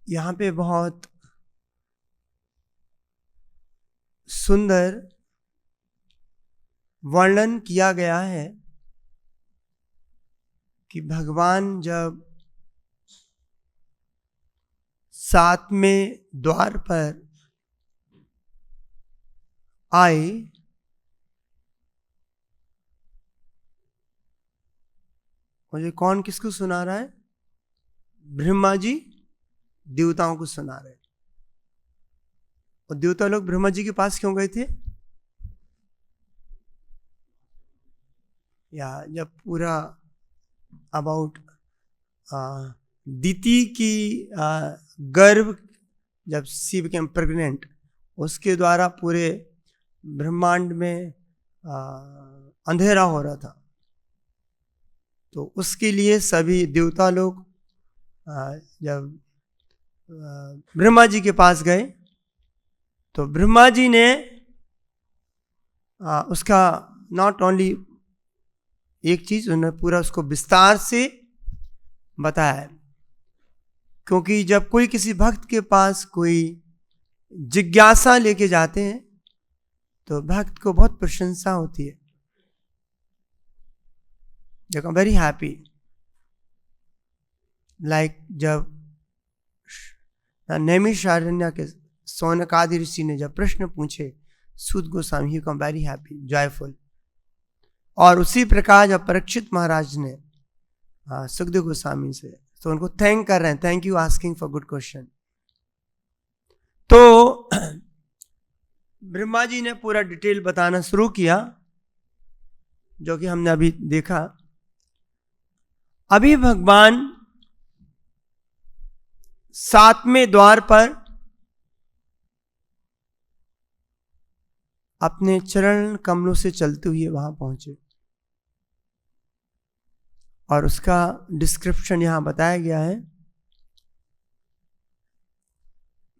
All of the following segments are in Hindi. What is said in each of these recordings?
यहाँ पे बहुत सुंदर वर्णन किया गया है कि भगवान जब 7वें द्वार पर आए मुझे कौन किसको सुना रहा है? ब्रह्मा जी देवताओं को सुना रहे। और देवता लोग ब्रह्मा जी के पास क्यों गए थे? या जब पूरा अबाउट दिति की गर्भ जब सी बिकेम प्रेग्नेंट, उसके द्वारा पूरे ब्रह्मांड में अंधेरा हो रहा था। तो उसके लिए सभी देवता लोग जब ब्रह्मा जी के पास गए तो ब्रह्मा जी ने उसका नॉट ओनली एक चीज, उन्होंने पूरा उसको विस्तार से बताया। क्योंकि जब कोई किसी भक्त के पास कोई जिज्ञासा लेके जाते हैं तो भक्त को बहुत प्रशंसा होती है। I am very happy. Like जब नैमिषारण्य के सौनकादि ऋषि ने जब प्रश्न पूछे सूत गोस्वामी, ही कम वेरी हैप्पी, जॉयफुल। और उसी प्रकार जब परीक्षित महाराज ने सुखदेव गोस्वामी से, तो उनको थैंक कर रहे हैं, thank you asking for good question. तो ब्रह्मा जी ने पूरा डिटेल बताना शुरू किया, जो कि हमने अभी देखा। अभी भगवान 7वें द्वार पर अपने चरण कमलों से चलते हुए वहां पहुंचे और उसका डिस्क्रिप्शन यहां बताया गया है।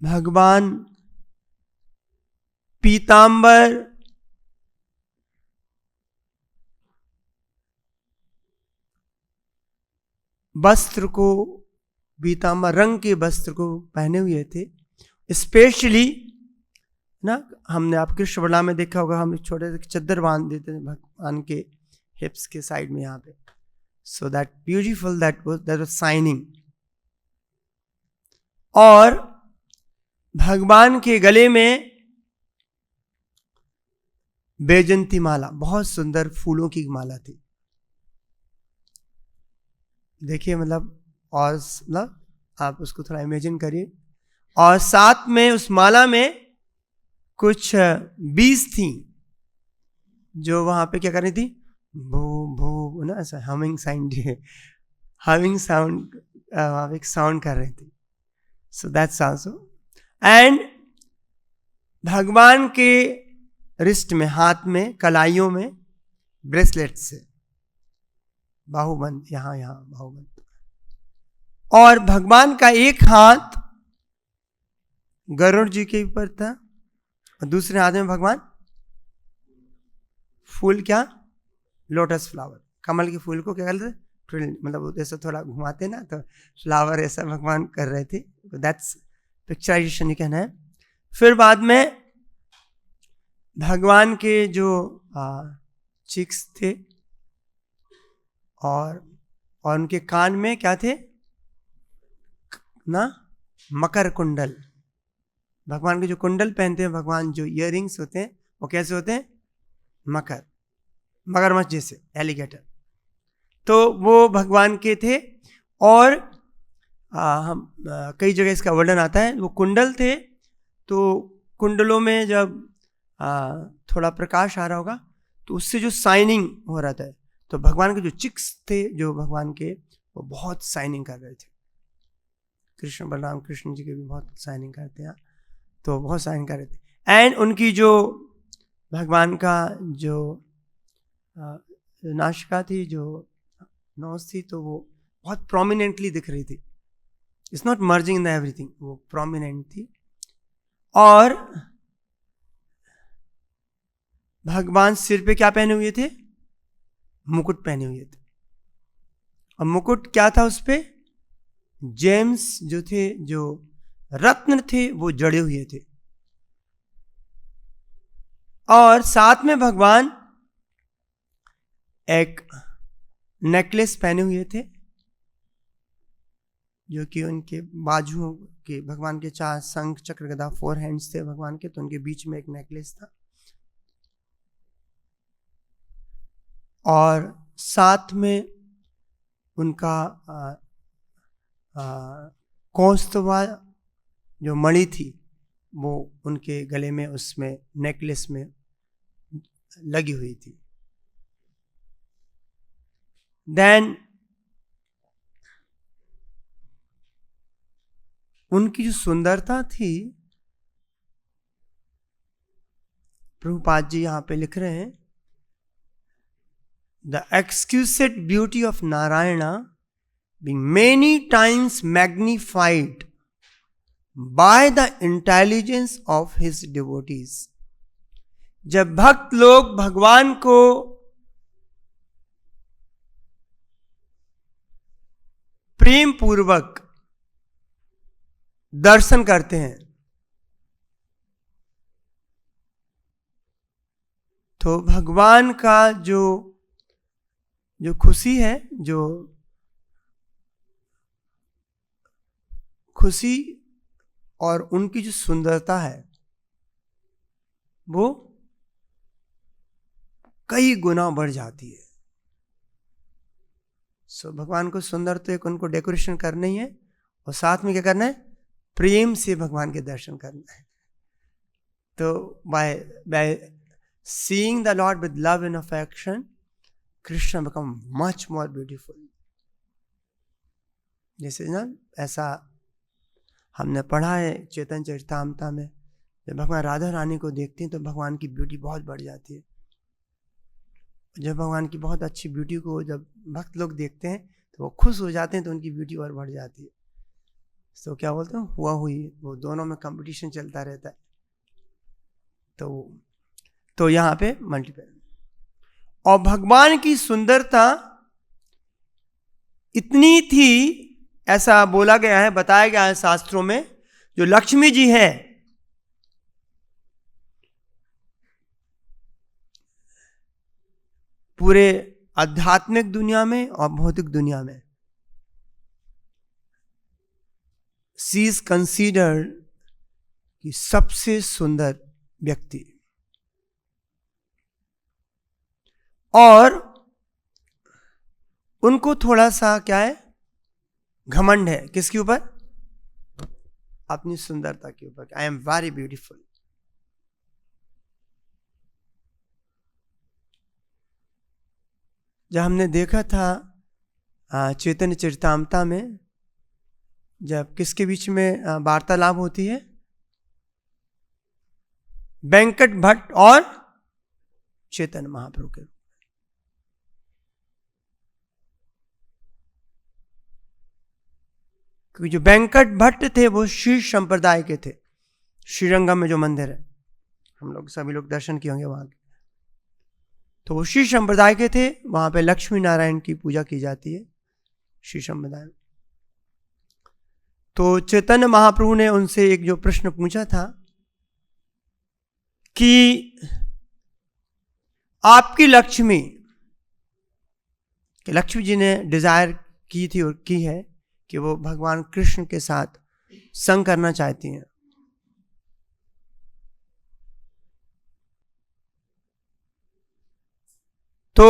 भगवान पीतांबर वस्त्र को, पीतांबर रंग के वस्त्र को पहने हुए थे। स्पेशली ना, हमने आप कृष्ण वर्णा में देखा होगा, हम छोटे से चद्दर बांध देते थे भगवान के हिप्स के साइड में यहाँ पे। So that beautiful, that was signing. और भगवान के गले में बैजंती माला, बहुत सुंदर फूलों की माला थी। देखिए मतलब, और मतलब आप उसको थोड़ा इमेजिन करिए। और साथ में उस माला में कुछ बीज थी जो वहां पे क्या कर रही थी, भू भू ना, ऐसा हमिंग साउंड, हमिंग साउंड, वहां पे एक साउंड कर रही थी। So that's also. एंड भगवान के रिस्ट में, हाथ में, कलाइयों में ब्रेसलेट से बाहुबंद, यहां बाहुबंद। और भगवान का एक हाथ गरुड़ जी के ऊपर था और दूसरे हाथ में भगवान फूल, क्या, लोटस फ्लावर, कमल के फूल को क्या करते थे, मतलब ऐसा थोड़ा घुमाते ना, तो फ्लावर ऐसा भगवान कर रहे थे। दैट्स पिक्चराइजेशन, ये कहना है। फिर बाद में भगवान के जो चिक्स थे और उनके कान में क्या थे ना, मकर कुंडल। भगवान के जो कुंडल पहनते हैं भगवान, जो इयररिंग्स होते हैं, वो कैसे होते हैं, मगरमच्छ जैसे, एलिगेटर। तो वो भगवान के थे। और हम कई जगह इसका वर्णन आता है। वो कुंडल थे, तो कुंडलों में जब थोड़ा प्रकाश आ रहा होगा तो उससे जो साइनिंग हो रहा था, तो भगवान के जो चिक्स थे जो भगवान के, वो बहुत साइनिंग कर रहे थे। कृष्ण बलराम कृष्ण जी के भी बहुत साइनिंग करते हैं, तो बहुत साइनिंग कर रहे थे। एंड उनकी जो भगवान का जो नाशिका थी, जो नोज थी, तो वो बहुत प्रोमिनेंटली दिख रही थी। It's not merging in the everything, वो प्रोमिनेंट थी। और भगवान सिर पे क्या पहने हुए थे, मुकुट पहने हुए थे। और मुकुट क्या था उस पे, जेम्स जो थे, जो रत्न थे वो जड़े हुए थे, और साथ में भगवान एक नेकलेस पहने हुए थे, जो कि उनके बाजुओं के, भगवान के 4 शंख चक्र गदा 4 हैंड्स थे भगवान के, तो उनके बीच में एक नेकलेस था। और साथ में उनका कौस्तुभा जो मणि थी वो उनके गले में, उसमें नेकलेस में लगी हुई थी। देन उनकी जो सुंदरता थी, प्रभुपाद जी यहां पे लिख रहे हैं, the exquisite beauty of Narayana being many times magnified by the intelligence of his devotees। जब भक्त लोग भगवान को प्रेम पूर्वक दर्शन करते हैं तो भगवान का जो खुशी है, जो खुशी और उनकी जो सुंदरता है वो कई गुना बढ़ जाती है। सो भगवान को सुंदर तो एक उनको डेकोरेशन करना ही है, और साथ में क्या करना है, प्रेम से भगवान के दर्शन करना है। तो by seeing the Lord with love and affection, Krishna become much more beautiful. जैसे ना ऐसा हमने पढ़ा है चैतन्य चरितामृत में, जब भगवान राधा रानी को देखते हैं तो भगवान की ब्यूटी बहुत बढ़ जाती है। जब भगवान की बहुत अच्छी ब्यूटी को जब भक्त लोग देखते हैं तो वो खुश हो जाते हैं, तो उनकी ब्यूटी और बढ़ जाती है। तो क्या बोलते हैं, हुआ हुई, वो दोनों में कंपटीशन चलता रहता है। तो यहाँ पे मल्टीपल, और भगवान की सुंदरता इतनी थी, ऐसा बोला गया है, बताया गया है शास्त्रों में, जो लक्ष्मी जी है पूरे आध्यात्मिक दुनिया में और भौतिक दुनिया में, शी इज कंसीडर्ड कि सबसे सुंदर व्यक्ति। और उनको थोड़ा सा क्या है, घमंड है, किसके ऊपर, अपनी सुंदरता के ऊपर। I am very beautiful. जब हमने देखा था चैतन्य चरितामृत में, जब किसके बीच में वार्तालाप होती है, वेंकट भट्ट और चैतन्य महाप्रभु के, क्योंकि जो वेंकट भट्ट थे वो श्री संप्रदाय के थे। श्रीरंगम में जो मंदिर है, हम लोग सभी लोग दर्शन किए होंगे वहां के, तो वो श्री संप्रदाय के थे। वहां पे लक्ष्मी नारायण की पूजा की जाती है श्री संप्रदाय में। तो चैतन्य महाप्रभु ने उनसे एक जो प्रश्न पूछा था कि आपकी लक्ष्मी जी ने डिजायर की थी और की है कि वो भगवान कृष्ण के साथ संग करना चाहती हैं। तो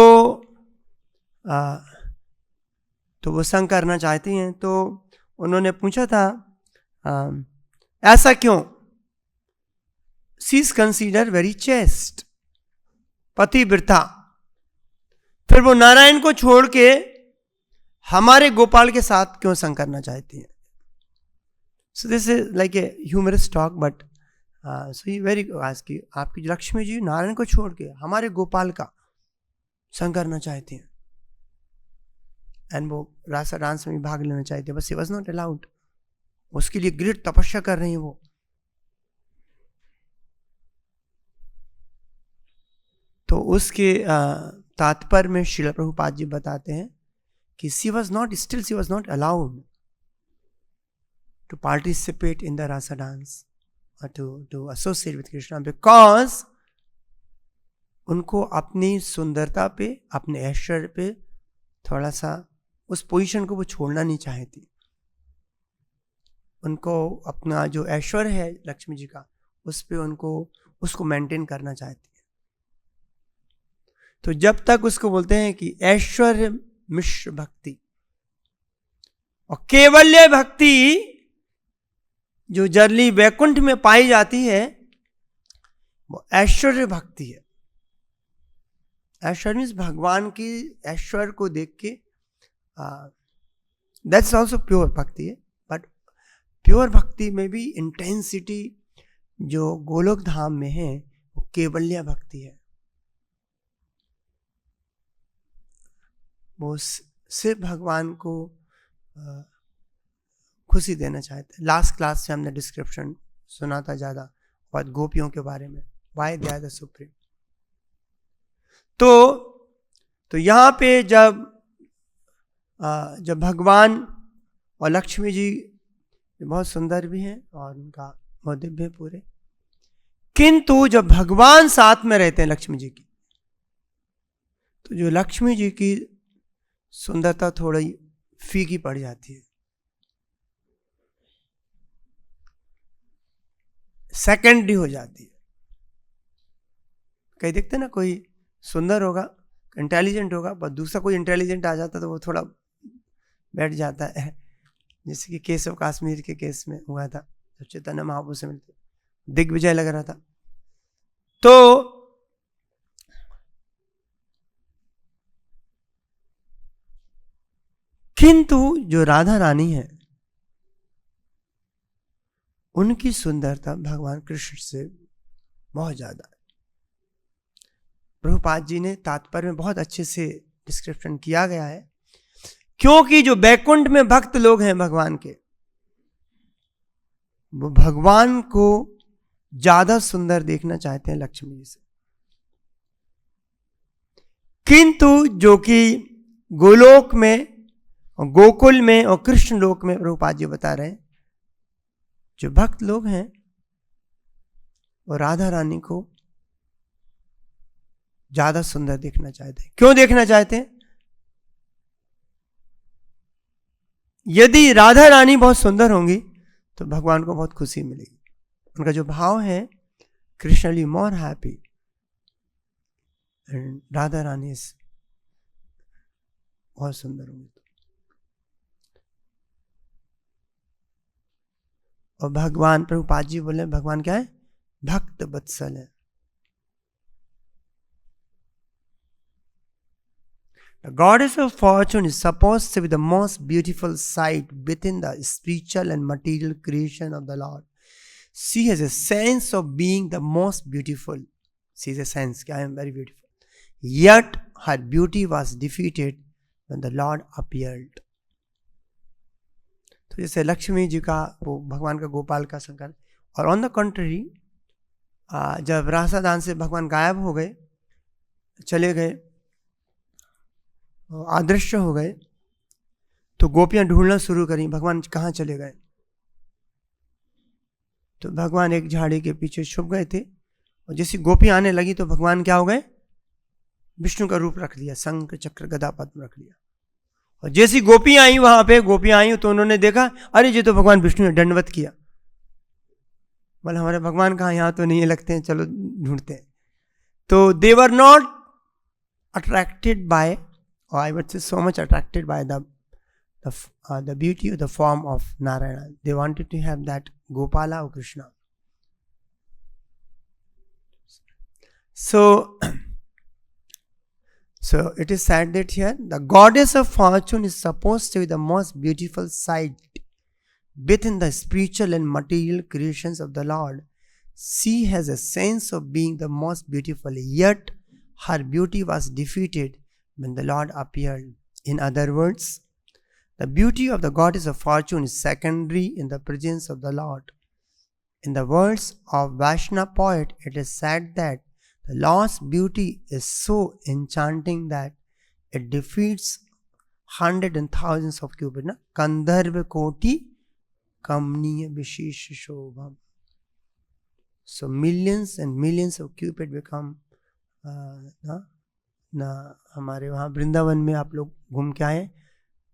वो संग करना चाहती हैं। तो उन्होंने पूछा था ऐसा क्यों? She is consider very chest, पतिव्रता, फिर वो नारायण को छोड़ के हमारे गोपाल के साथ क्यों संग करना चाहती हैं? So this is like a humorous talk, but so he very आज की आपकी लक्ष्मी जी नारायण को छोड़ के हमारे गोपाल का संग करना चाहती हैं, एंड वो रासा डांस में भी भाग लेना चाहती है, बस ही वाज नॉट अलाउड। उसके लिए ग्रेट तपस्या कर रही है वो। तो उसके तात्पर्य में श्रील प्रभुपाद जी बताते हैं कि she was not allowed, to participate in the rasa dance or to associate with Krishna, because उनको अपनी सुंदरता पे, अपने ऐश्वर्य पे थोड़ा सा उस पोजीशन को वो छोड़ना नहीं चाहती। उनको अपना जो ऐश्वर्य है लक्ष्मी जी का, उस पे उनको उसको मेंटेन करना चाहती है। तो जब तक उसको बोलते हैं कि ऐश्वर्य मिश्र भक्ति और केवल्य भक्ति जो जरली वैकुंठ में पाई जाती है, वो ऐश्वर्य भक्ति है। ऐश्वर्य मीन्स भगवान की ऐश्वर्य को देख के, दैट्स ऑल्सो प्योर भक्ति है। बट प्योर भक्ति में भी इंटेंसिटी जो गोलोक धाम में है वो केवल्य भक्ति है। वो सिर्फ भगवान को खुशी देना चाहते हैं। लास्ट क्लास से हमने डिस्क्रिप्शन सुना था ज़्यादा और गोपियों के बारे में, why they are the supreme. तो यहाँ पे जब भगवान और लक्ष्मी जी बहुत सुंदर भी हैं और उनका बहुत दिव्य है पूरे, किंतु जब भगवान साथ में रहते हैं लक्ष्मी जी की, तो जो लक्ष्मी जी की सुंदरता थोड़ी फीकी पड़ जाती है, सेकेंडरी हो जाती है। कहीं देखते ना, कोई सुंदर होगा, इंटेलिजेंट होगा, पर दूसरा कोई इंटेलिजेंट आ जाता तो वो थोड़ा बैठ जाता है। जैसे कि केशव कश्मीर के केस में हुआ था, जब चैतन्य महाप्रभु से मिलते दिग्विजय लग रहा था। तो किंतु जो राधा रानी है, उनकी सुंदरता भगवान कृष्ण से बहुत ज्यादा है। प्रभुपाद जी ने तात्पर्य में बहुत अच्छे से डिस्क्रिप्शन किया गया है, क्योंकि जो बैकुंठ में भक्त लोग हैं भगवान के, वो भगवान को ज्यादा सुंदर देखना चाहते हैं लक्ष्मी जी से। किंतु जो कि गोलोक में और गोकुल में और कृष्ण लोक में प्रभुपाद जी बता रहे हैं, जो भक्त लोग हैं वो राधा रानी को ज्यादा सुंदर देखना चाहते हैं। क्यों देखना चाहते हैं? यदि राधा रानी बहुत सुंदर होंगी तो भगवान को बहुत खुशी मिलेगी। उनका जो भाव है, Krishna will be more happy and Radha Rani बहुत सुंदर होंगी। और भगवान, प्रभुपाद जी बोले भगवान क्या है? भक्त वत्सल है। The goddess of fortune is supposed to be the most beautiful sight within the spiritual and material creation of the Lord. She has a sense of being the most beautiful. She has a sense that I am very beautiful. Yet her beauty was defeated when the Lord appeared. तो जैसे लक्ष्मी जी का वो भगवान का गोपाल का संकल्प, और ऑन द कंट्री जब रासादान से भगवान गायब हो गए, चले गए, अदृश्य हो गए, तो गोपियां ढूंढना शुरू करी भगवान कहाँ चले गए। तो भगवान एक झाड़ी के पीछे छुप गए थे, और जैसी गोपियां आने लगी तो भगवान क्या हो गए? विष्णु का रूप रख लिया, शंख चक्र गदा पद्म रख लिया। और जैसी गोपियां आई, वहां पे गोपियां आई तो उन्होंने देखा, अरे ये तो भगवान विष्णु ने दंडवत किया। बोले हमारे भगवान कहाँ, यहाँ तो नहीं लगते हैं, चलो ढूंढते हैं। तो they were not attracted by, or I would say so much attracted by the beauty of the form of Narayana. They wanted to have that Gopala or Krishna. So it is said that here the goddess of fortune is supposed to be the most beautiful sight within the spiritual and material creations of the Lord. She has a sense of being the most beautiful, yet her beauty was defeated when the Lord appeared. In other words, the beauty of the goddess of fortune is secondary in the presence of the Lord. In the words of Vaishnava poet, it is said that the Lord's beauty is so enchanting that it defeats hundreds and thousands of cupids. Kandharva koti कमनीय विशेष शोभम. So millions and millions of Cupid become ना हमारे वहाँ वृंदावन में आप लोग घूम के आए,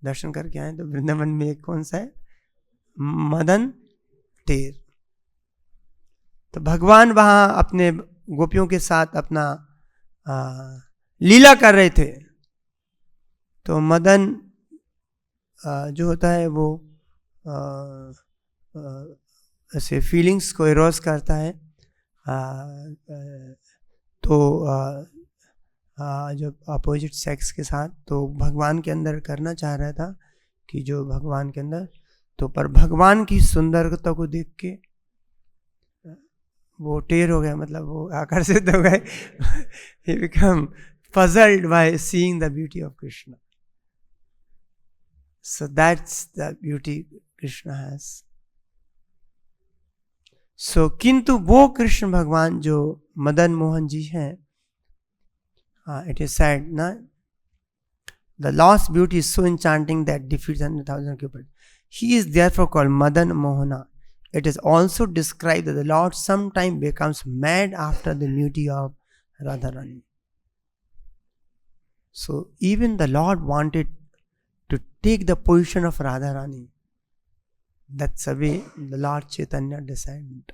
दर्शन करके आए, तो वृंदावन में एक कौन सा है, मदन टेर. तो भगवान वहाँ अपने गोपियों के साथ अपना लीला कर रहे थे. तो मदन जो होता है वो ऐसे फीलिंग्स को एरोज करता है. तो जब अपोजिट सेक्स के साथ, तो भगवान के अंदर करना चाह रहा था कि जो भगवान के अंदर, तो पर भगवान की सुंदरता को देख के वो टेर हो गया, मतलब वो आकर्षित हो गए. he become puzzled by seeing the beauty of Krishna. So that's the beauty Krishna has. So किंतु वो कृष्ण भगवान जो मदन मोहन जी हैं, it is said ना, the lost beauty is so enchanting that defeats 100,000 Cupid. He is therefore called Madan Mohana. It is also described that the Lord sometimes becomes mad after the beauty of Radharani. So even the Lord wanted to take the position of Radharani. That's the way the Lord Chaitanya decided.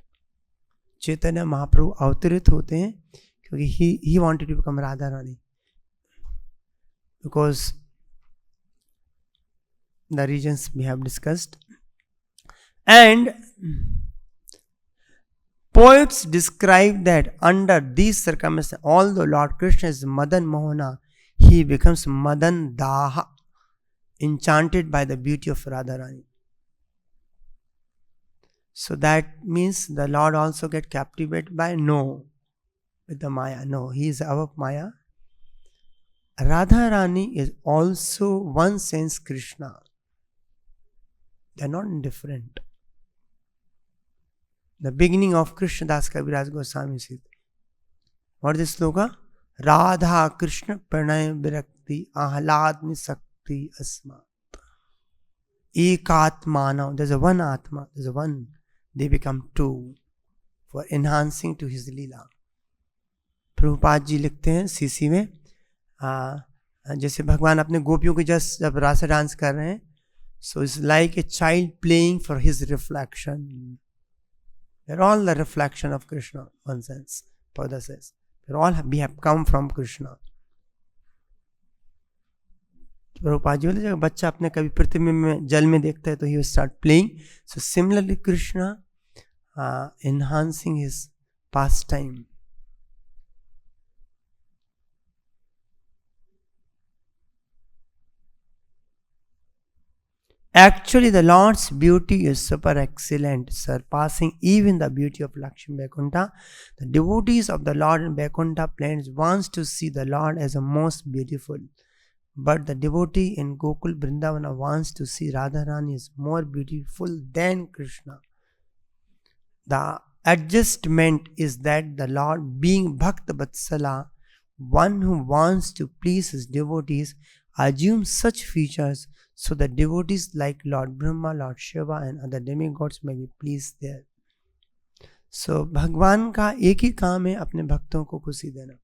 Chaitanya Mahaprabhu अवतरित होते हैं क्योंकि he wanted to become Radharani. Because the reasons we have discussed. And poets describe that under these circumstances, although Lord Krishna is Madan Mohana, he becomes Madan Daha, enchanted by the beauty of Radharani. So that means the Lord also get captivated by? No, with the Maya. No, he is above Maya. Radharani is also one sense Krishna. They are not indifferent. The beginning of Krishna Das Kaviraj Goswami said, what is the sloka? Radha Krishna Pranay Virakti Ahlad Nisakti Asmat. Ekatmana. There's a one Atma. There's a one. They become two for enhancing to his Leela. Prabhupada ji लिखते हैं सीसी में, जैसे भगवान अपने गोपियों के जब रासा डांस कर रहे हैं, so it's like a child playing for his reflection. They're all the reflection of Krishna, one sense. Pada says, we have come from Krishna. Prabhupada ji बोलते जब बच्चा अपने कभी पृथ्वी में जल में देखता है तो he will start playing. So similarly Krishna enhancing his pastime. Actually, the Lord's beauty is super excellent, surpassing even the beauty of Lakshmi Vaikuntha. The devotees of the Lord in Vaikuntha plains wants to see the Lord as a most beautiful. But the devotee in Gokul Vrindavana wants to see Radharani is more beautiful than Krishna. The adjustment is that the Lord, being Bhakta Vatsala, one who wants to please his devotees, assumes such features so that devotees like Lord Brahma, Lord Shiva and other demigods may be pleased there. So भगवान का एक ही काम है अपने भक्तों को खुशी देना.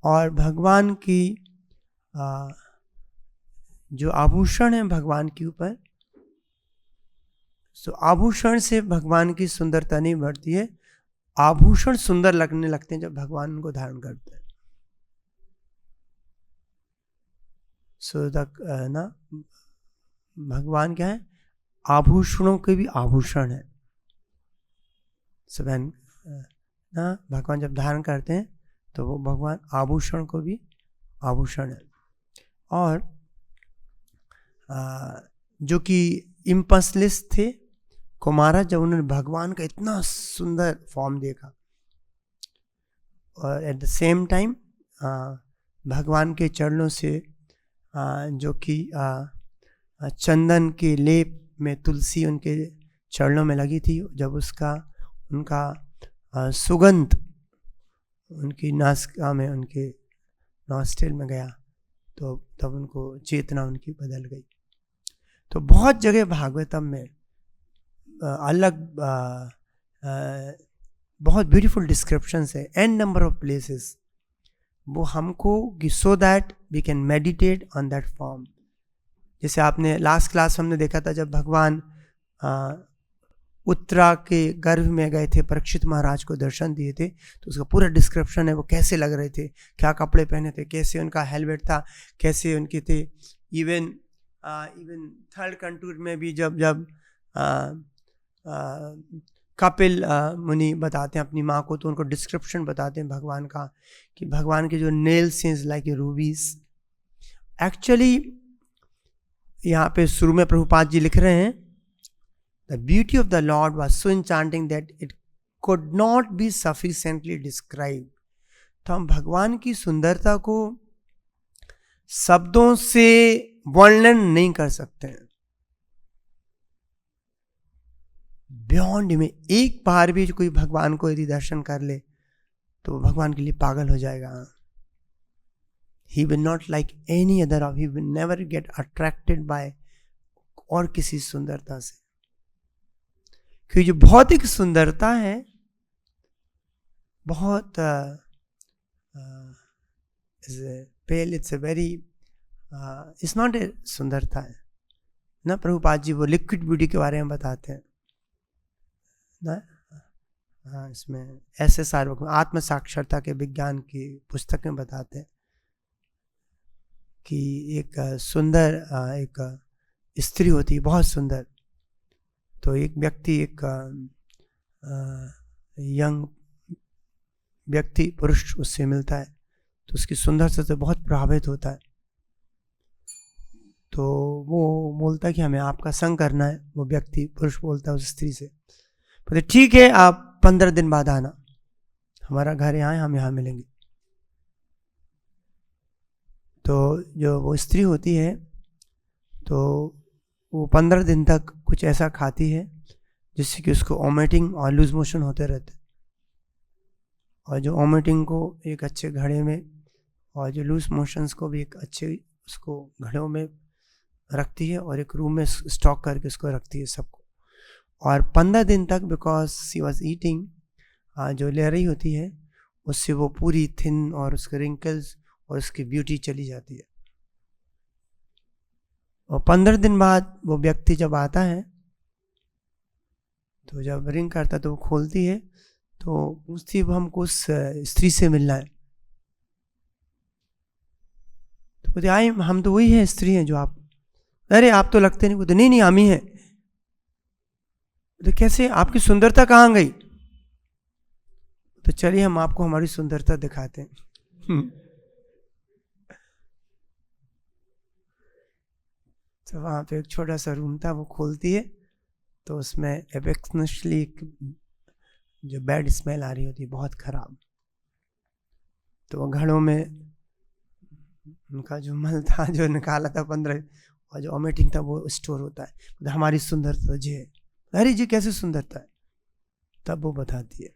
और भगवान की जो आभूषण है भगवान के ऊपर, तो आभूषण से भगवान की सुंदरता नहीं बढ़ती है, आभूषण सुंदर लगने लगते हैं जब भगवान उनको धारण करते हैं. सो ना भगवान क्या है, आभूषणों के भी आभूषण है. सब ना भगवान जब धारण करते हैं तो वो भगवान आभूषण को भी आभूषण है. और जो कि इम्पल्सलेस थे कुमारा, जब उन्होंने भगवान का इतना सुंदर फॉर्म देखा और एट द सेम टाइम भगवान के चरणों से जो कि चंदन के लेप में तुलसी उनके चरणों में लगी थी, जब उनका सुगंध उनकी नासिका में, उनके नॉस्ट्रिल में गया तो तब उनको चेतना उनकी बदल गई। तो बहुत जगह भागवतम में अलग बहुत ब्यूटीफुल डिस्क्रिप्शंस है, एन नंबर ऑफ प्लेसेस, वो हमको कि so that we can meditate on that form. जैसे आपने लास्ट क्लास हमने देखा था जब भगवान उत्तरा के गर्भ में गए थे, परीक्षित महाराज को दर्शन दिए थे, तो उसका पूरा डिस्क्रिप्शन है, वो कैसे लग रहे थे, क्या कपड़े पहने थे, कैसे उनका हेलमेट था, कैसे उनके थे। इवन थर्ड कंटूर में भी जब कपिल मुनि बताते हैं अपनी माँ को, तो उनको डिस्क्रिप्शन बताते हैं भगवान का कि भगवान के जो नेल्स हैं लाइक रूबीज। एक्चुअली यहाँ पे शुरू में प्रभुपाद जी लिख रहे हैं, The beauty of the Lord was so enchanting that it could not be sufficiently described. तो हम भगवान की सुंदरता को शब्दों से वर्णन नहीं कर सकते हैं। बियॉन्ड में एक बार भी कोई भगवान को यदि दर्शन कर ले तो भगवान के लिए पागल हो जाएगा। He will not like any other, he will never get attracted by और किसी सुंदरता से। क्योंकि जो भौतिक सुंदरता है बहुत pale, it's a very it's not a सुंदरता है ना। प्रभुपाद जी वो लिक्विड ब्यूटी के बारे में बताते हैं ना, हाँ, इसमें SSR आत्म साक्षरता के विज्ञान की पुस्तक में बताते हैं कि एक सुंदर एक स्त्री होती है, बहुत सुंदर। तो एक व्यक्ति, एक यंग व्यक्ति पुरुष उससे मिलता है, तो उसकी सुंदरता से बहुत प्रभावित होता है। तो वो बोलता है कि हमें आपका संग करना है। वो व्यक्ति पुरुष बोलता है उस स्त्री से, बोले ठीक है आप 15 दिन बाद आना, हमारा घर यहाँ है, हम यहाँ मिलेंगे। तो जो वो स्त्री होती है तो वो 15 दिन तक कुछ ऐसा खाती है जिससे कि उसको वॉमिटिंग और लूज मोशन होते रहते, और जो वॉमिटिंग को एक अच्छे घड़े में और जो लूज मोशंस को भी एक अच्छे उसको घड़ों में रखती है और एक रूम में स्टॉक करके उसको रखती है सबको। और 15 दिन तक बिकॉज सी वॉज ईटिंग, जो ले रही होती है उससे वो पूरी थिन और उसके रिंकल्स और उसकी ब्यूटी चली जाती है। और 15 दिन बाद वो व्यक्ति जब आता है तो जब रिंग करता तो वो खोलती है, तो पूछती है हमको उस स्त्री से मिलना है। तो बोलते आई हम तो वही है स्त्री हैं जो आप, अरे आप तो लगते नहीं। बोलते नहीं हम ही हैं। तो कैसे, आपकी सुंदरता कहाँ गई? तो चलिए हम आपको हमारी सुंदरता दिखाते हैं। तो वहाँ पे एक छोटा सा रूम था, वो खोलती है तो उसमें एफेक्शनली जो बैड स्मेल आ रही होती है बहुत खराब। तो वो घड़ों में उनका जो मल था जो निकाला था 15 और जो वॉमिटिंग था वो स्टोर होता है। तो हमारी सुंदरता जी है। अरे जी कैसे सुंदरता है? तब वो बताती है।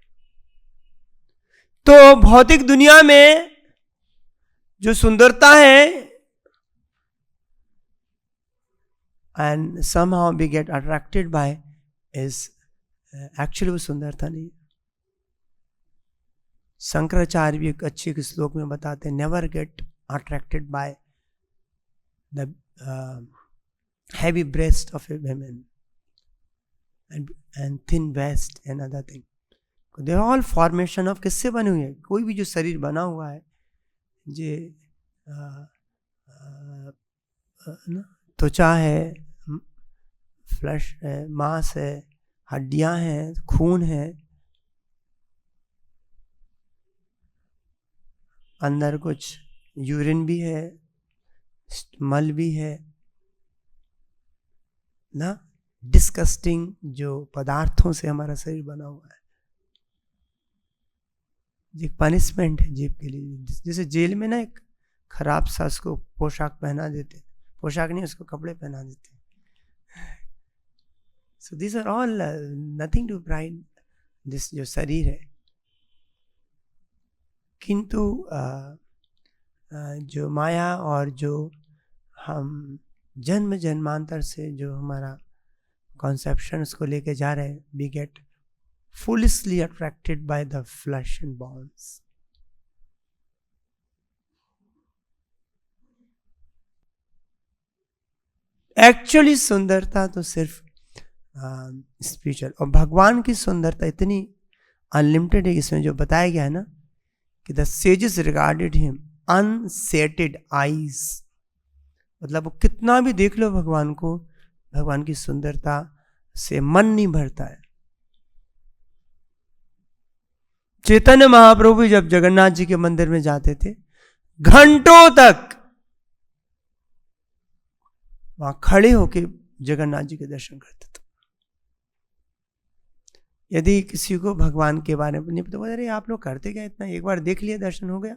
तो भौतिक दुनिया में जो सुंदरता है and somehow we get attracted by is actually वो सुंदरता नहीं। शंकराचार्य भी एक अच्छे श्लोक में बताते हैं, never get attracted by the heavy breast of a woman and thin waist and other thing. They are all formation of किससे बने हुए हैं? कोई भी जो शरीर बना हुआ है, जे त्वचा है, फ्लैश है, मांस है, हड्डियां हैं, खून है, अंदर कुछ यूरिन भी है, मल भी है ना। डिस्कस्टिंग जो पदार्थों से हमारा शरीर बना हुआ है, एक पनिशमेंट है जीव के लिए। जैसे जेल में ना एक खराब सा उसको पोशाक पहना देते, पोशाक नहीं उसको कपड़े पहना देते। So this are all nothing to pride this जो शरीर है। किंतु जो माया और जो हम जन्म जन्मांतर से जो हमारा कॉन्सेप्शन को लेके जा रहे हैं, we get foolishly attracted by the flesh and bones. Actually सुंदरता तो सिर्फ स्पिरिचुअल, और भगवान की सुंदरता इतनी अनलिमिटेड है। इसमें जो बताया गया है ना कि the sages regarded him unsated eyes, मतलब वो कितना भी देख लो भगवान को, भगवान की सुंदरता से मन नहीं भरता है। चैतन्य महाप्रभु भी जब जगन्नाथ जी के मंदिर में जाते थे, घंटों तक वहां खड़े होके जगन्नाथ जी के दर्शन करते थे। यदि किसी को भगवान के बारे में नहीं पता, बोले अरे आप लोग करते क्या इतना, एक बार देख लिया दर्शन हो गया।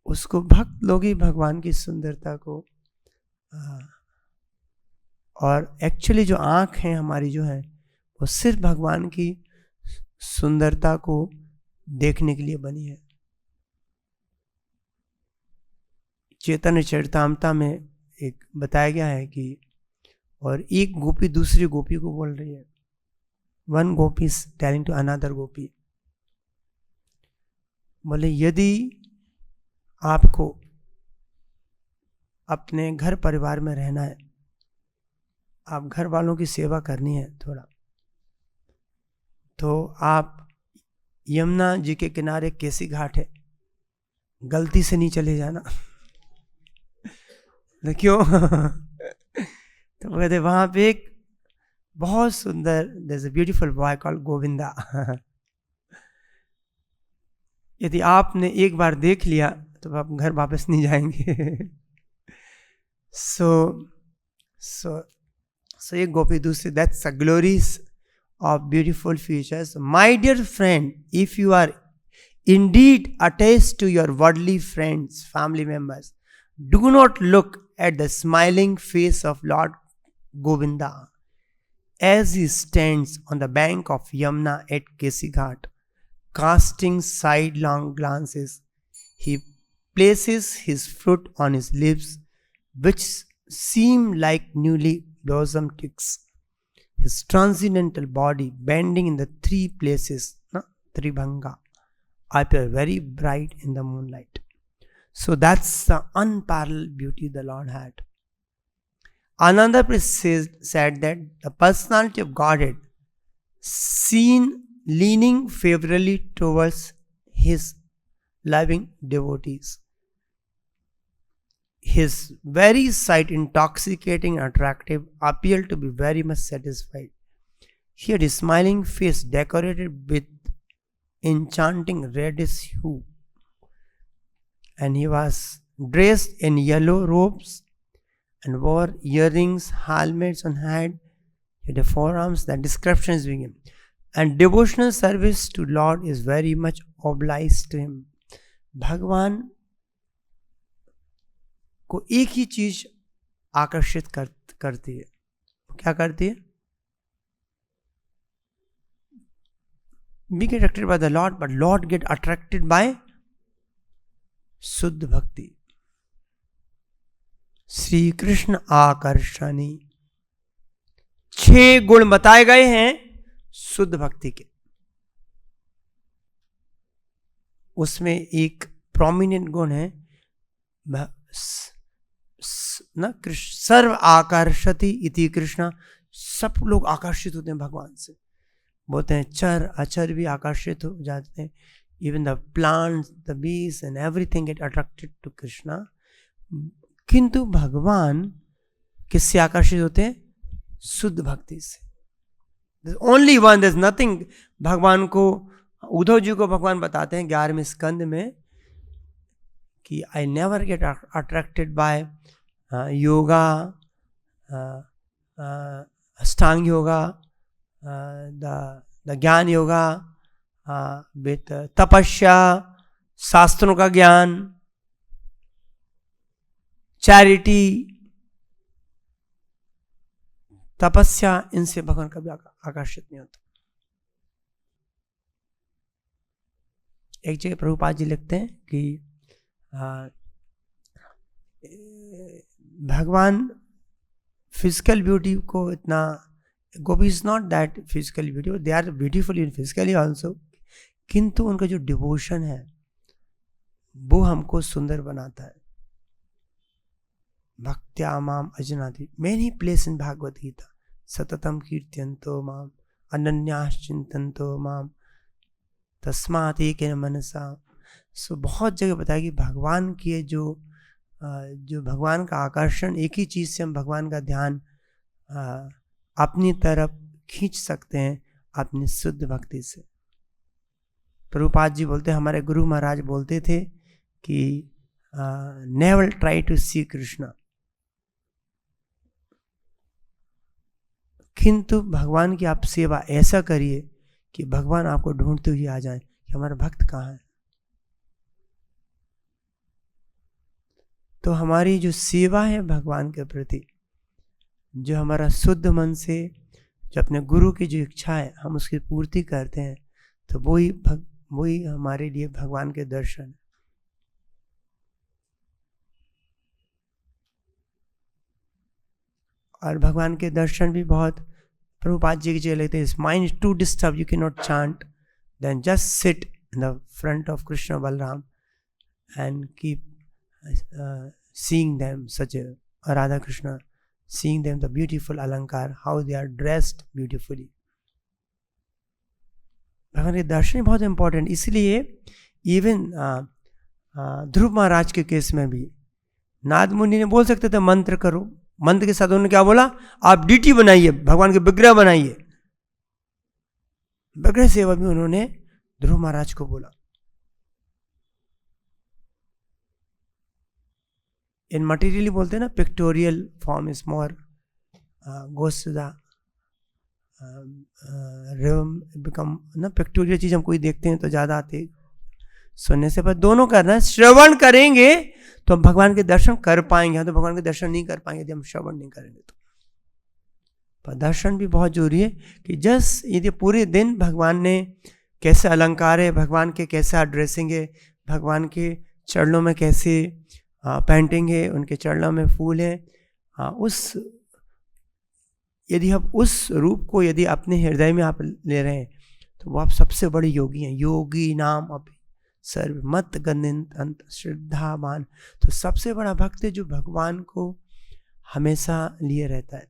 उसको भक्त लोग ही भगवान की सुंदरता को, और एक्चुअली जो आंख है हमारी जो है वो सिर्फ भगवान की सुंदरता को देखने के लिए बनी है। चैतन्य चरितामृत में एक बताया गया है कि और एक गोपी दूसरी गोपी को बोल रही है, one gopi is telling to another gopi, बोले यदि आपको अपने घर परिवार में रहना है, आप घर वालों की सेवा करनी है थोड़ा, तो आप यमुना जी के किनारे केसी घाट है, गलती से नहीं चले जाना। क्यों? तो कहते वहां पे एक बहुत सुंदर, there is a beautiful boy called Govinda. यदि आपने एक बार देख लिया तो आप घर वापस नहीं जाएंगे। सो एक गोपी दूसरी, that's a glories of beautiful futures. My dear friend, if you are indeed attached to your worldly friends, family members, do not look at the smiling face of Lord Govinda as he stands on the bank of Yamuna at Kesi Ghat, casting sidelong glances. He places his foot on his lips, which seem like newly blossomed twigs. His transcendental body bending in the three places, Tribhanga, appear very bright in the moonlight. So that's the unparalleled beauty the Lord had. Another priest said that the personality of Godhead, seen leaning favorably towards his loving devotees, his very sight intoxicating and attractive, appeared to be very much satisfied. He had a smiling face decorated with enchanting reddish hue, and he was dressed in yellow robes and wore earrings, helmets on head. He had forearms. That description is given. And devotional service to Lord is very much obliged to him. भगवान को एक ही चीज आकर्षित करती है, क्या करती है? We get attracted by the Lord, but Lord get attracted by शुद्ध भक्ति। श्री कृष्ण आकर्षणी, 6 गुण बताए गए हैं शुद्ध भक्ति के। उसमें एक प्रोमिनेंट गुण है ना, कृष्ण सर्व आकर्षति इति कृष्ण, सब लोग आकर्षित होते हैं भगवान से। बोलते हैं चर अचर भी आकर्षित हो जाते हैं, even the plants, the bees and everything get attracted to Krishna. किंतु भगवान किससे आकर्षित होते हैं? शुद्ध भक्ति से। Only one, there is nothing. भगवान को, उद्धव जी को भगवान बताते हैं 11वें स्कंद में कि I never get attracted by yoga, Ashtanga yoga, the ज्ञान योगा, विथ तपस्या, शास्त्रों का ज्ञान, चैरिटी, तपस्या, इनसे भगवान कभी आकर्षित नहीं होता। एक जगह प्रभुपाद जी लिखते हैं कि भगवान फिजिकल ब्यूटी को इतना, gopi is not that physical beauty, they are beautiful in physically also, किंतु उनका जो डिवोशन है वो हमको सुंदर बनाता है। भक्त्या माम अजनाति, many place in Bhagavad Gita, सततम कीर्त्यंतो माम अनन्यास चिंतन्तो माम तस्मात् एकेन मनसा। सो बहुत जगह बताया कि भगवान की जो भगवान का आकर्षण, एक ही चीज से हम भगवान का ध्यान अपनी तरफ खींच सकते हैं अपनी शुद्ध भक्ति से। प्रभुपाद जी बोलते, हमारे गुरु महाराज बोलते थे कि नेवर ट्राई टू सी कृष्णा, किंतु भगवान की आप सेवा ऐसा करिए कि भगवान आपको ढूंढते हुए आ जाए कि हमारा भक्त कहाँ है। तो हमारी जो सेवा है भगवान के प्रति, जो हमारा शुद्ध मन से, जो अपने गुरु की जो इच्छा है हम उसकी पूर्ति करते हैं, तो वही हमारे लिए भगवान के दर्शन है। और भगवान के दर्शन भी बहुत, प्रभुपाद जी की जगह लेते हैं, mind is too disturb, you can not chant, then just sit in the front of Krishna Balaram and keep seeing them, such a Radha Krishna, seeing them the beautiful alankar, how they are dressed beautifully. भगवान के दर्शन बहुत इंपॉर्टेंट, इसलिए इवन ध्रुव महाराज के केस में भी नाद मुनि ने बोल सकते थे मंत्र करो, मंत्र के साथ उन्होंने क्या बोला, आप डीटी बनाइए, भगवान के विग्रह बनाइए। विग्रह सेवा भी उन्होंने ध्रुव महाराज को बोला। इन मटेरियली बोलते हैं ना, pictorial form is more goes to the become ना, पिक्टोरियल चीज हम कोई देखते हैं तो ज्यादा आते सुनने से, पर दोनों करना है। श्रवण करेंगे तो हम भगवान के दर्शन कर पाएंगे, हम तो भगवान के दर्शन नहीं कर पाएंगे यदि हम श्रवण नहीं करेंगे तो। पर दर्शन भी बहुत जरूरी है कि जस्ट यदि पूरे दिन भगवान ने कैसे अलंकार है, भगवान के कैसा ड्रेसिंग है, भगवान के चरणों में कैसे पेंटिंग है, उनके चरणों में फूल है, उस यदि हम उस रूप को यदि अपने हृदय में आप ले रहे हैं तो वो आप सबसे बड़े योगी हैं। योगी नाम अपि सर्व मत गनित श्रद्धावान, तो सबसे बड़ा भक्त है जो भगवान को हमेशा लिए रहता है।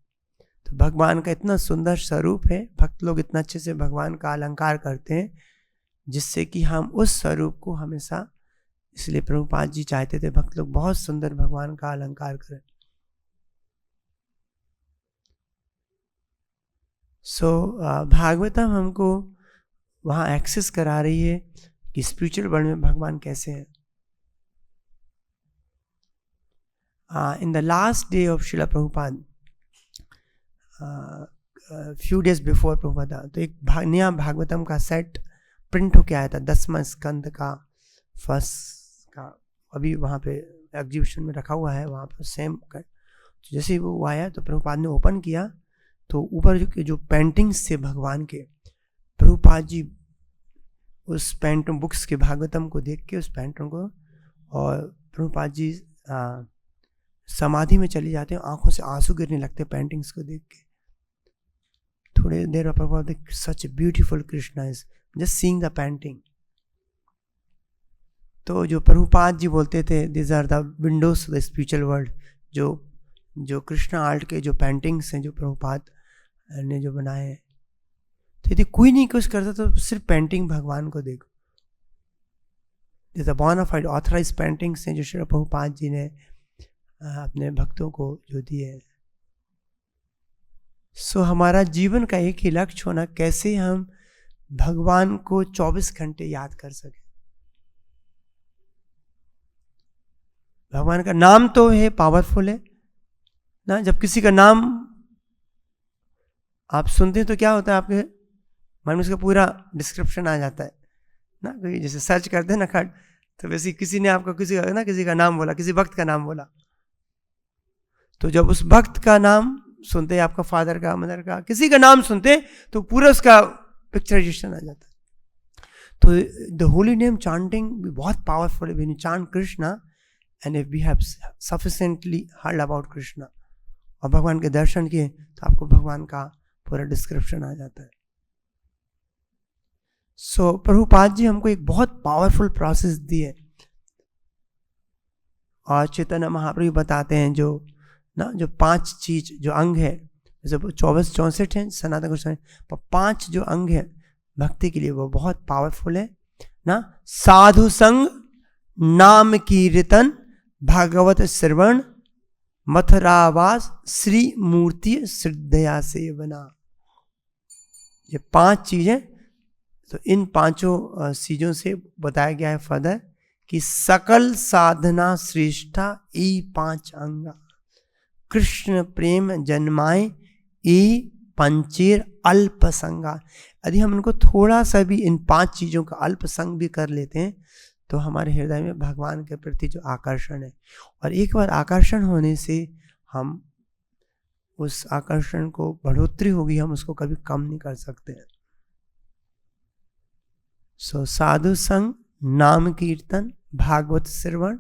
तो भगवान का इतना सुंदर स्वरूप है, भक्त लोग इतना अच्छे से भगवान का अलंकार करते हैं जिससे कि हम उस स्वरूप को हमेशा, इसलिए प्रभुपाद जी चाहते थे भक्त लोग बहुत सुंदर भगवान का अलंकार करें। भागवतम हमको वहाँ एक्सेस करा रही है कि स्पिरिचुअल वर्ल्ड में भगवान कैसे है। In the last day of Srila Prabhupada, few days before Prabhupada, तो एक नया भागवतम का सेट प्रिंट होके आया था, 10वां स्कंद का फर्स्ट का, अभी वहाँ पे एग्जीबिशन में रखा हुआ है, वहाँ पर सेम कर। तो जैसे ही वो आया तो प्रभुपाद ने ओपन किया तो ऊपर जो पेंटिंग्स थे भगवान के, प्रभुपाद जी उस पेंटिंग बुक्स के भागवतम को देख के, उस पेंटिंग को, और प्रभुपाद जी समाधि में चले जाते हैं, आंखों से आंसू गिरने लगते पेंटिंग्स को देख के। थोड़ी देर बाद Prabhupada, such beautiful Krishna is just seeing the painting. तो जो प्रभुपाद जी बोलते थे, this are the windows to the spiritual world, जो कृष्णा आर्ट के जो पेंटिंग्स हैं जो प्रभुपाद ने जो बनाए हैं, तो यदि कोई नहीं कुछ करता तो सिर्फ पेंटिंग भगवान को देखो। This are bona fide authorise paintings हैं जो श्री प्रभुपाद जी ने अपने भक्तों को जो दिए हैं। सो हमारा जीवन का एक ही लक्ष्य होना, कैसे हम भगवान को 24 घंटे याद कर सके। भगवान का नाम तो है, पावरफुल है ना। जब किसी का नाम आप सुनते हैं तो क्या होता है, आपके मन में उसका पूरा डिस्क्रिप्शन आ जाता है ना। कोई जैसे सर्च करते हैं ना खट, तो वैसे किसी ने आपको किसी का नाम बोला, किसी भक्त का नाम बोला, तो जब उस भक्त का नाम सुनते हैं, आपका फादर का, मदर का, किसी का नाम सुनते तो पूरा उसका पिक्चराइजेशन आ जाता है। तो द होली नेम चांटिंग भी बहुत पावरफुल है. When you chant Krishna and if we have sufficiently heard about Krishna और भगवान के दर्शन किए तो आपको भगवान का पूरा डिस्क्रिप्शन आ जाता है. सो प्रभुपाद जी हमको एक बहुत पावरफुल प्रोसेस दिए और चैतन्य महाप्रभु बताते हैं जो 5 चीज जो अंग है, जैसे 24-64 है सनातन गोस्वामी, पर 5 जो अंग है भक्ति के लिए वो बहुत पावरफुल है ना. साधु संग, नाम कीर्तन, भागवत श्रवण, मथुरावास, श्री मूर्ति श्रद्धया सेवना. ये 5 चीजें. तो इन 5 चीजों से बताया गया है फर्दर कि सकल साधना श्रेष्ठा ई 5 अंगा, कृष्ण प्रेम जन्माए ई पंचेर अल्प संगा. यदि हम उनको थोड़ा सा भी इन 5 चीजों का अल्प संग भी कर लेते हैं तो हमारे हृदय में भगवान के प्रति जो आकर्षण है, और एक बार आकर्षण होने से हम उस आकर्षण को बढ़ोतरी होगी, हम उसको कभी कम नहीं कर सकते हैं. सो साधु संग, नाम कीर्तन, भागवत श्रवण,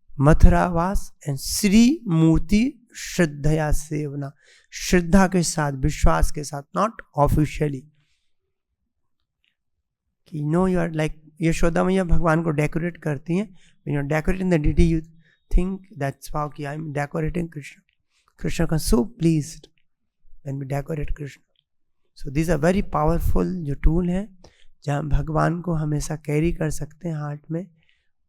मथुरावास एंड श्री मूर्ति श्रद्धया सेवना. श्रद्धा के साथ, विश्वास के साथ, नॉट ऑफिशियली कि no you are like Yashoda मैया भगवान को डेकोरेट करती हैं. When you are decorating the deity you think that's wow कि I am decorating Krishna. Krishna का so pleased when we decorate Krishna. So this are very powerful जो टूल है जहाँ भगवान को हमेशा कैरी कर सकते हैं हार्ट में.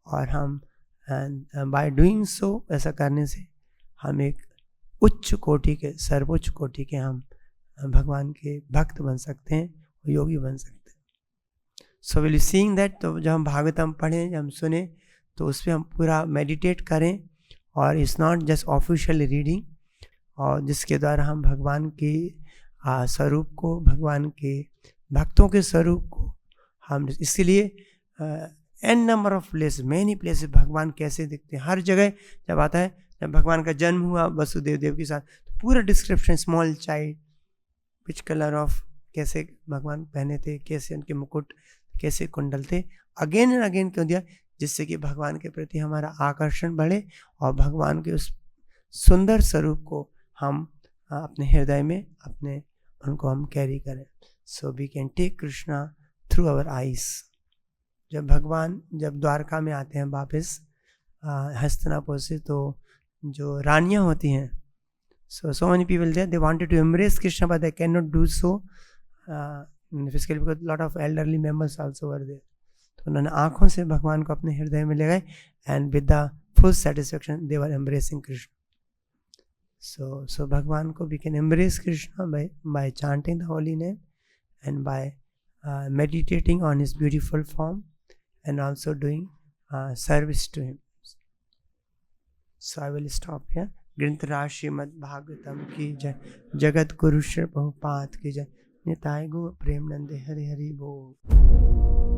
और हम बाय डूइंग सो, ऐसा करने से हम एक उच्च कोटि के, सर्वोच्च कोटि के हम भगवान के भक्त बन सकते हैं, योगी बन सकते हैं. So will you seeing that. तो जब हम भागवतम पढ़ें, जब हम सुने तो उस पर हम पूरा मेडिटेट करें. और it's not just official reading, और जिसके द्वारा हम भगवान के स्वरूप को, भगवान के भक्तों के स्वरूप को हम, इसलिए an number of place, many places भगवान कैसे दिखते हैं हर जगह. जब आता है, जब भगवान का जन्म हुआ वसुदेव देव के साथ, तो पूरा description, small child, which colour of, कैसे भगवान पहने थे, कैसे उनके मुकुट, कैसे कुंडल थे, अगेन एंड अगेन क्यों दिया, जिससे कि भगवान के प्रति हमारा आकर्षण बढ़े और भगवान के उस सुंदर स्वरूप को हम अपने हृदय में, अपने उनको हम कैरी करें. So we can take Krishna through our eyes. जब भगवान जब द्वारका में आते हैं वापस हस्तिनापुर से, तो जो रानियां होती हैं, so many people there, they wanted to embrace Krishna but they cannot do so physically because lot of elderly members also were there. तो उन्होंने आंखों से भगवान को अपने हृदय में ले गए and with the full satisfaction they were embracing Krishna. So भगवान को we can embrace Krishna by chanting the holy name and by meditating on his beautiful form and also doing service to him. So I will stop here. ग्रंथराज Shrimad Bhagavatam की जय, जगत गुरु श्री प्रभुपाद की जय, निताय गो प्रेम नंदे हरि हरि बोल.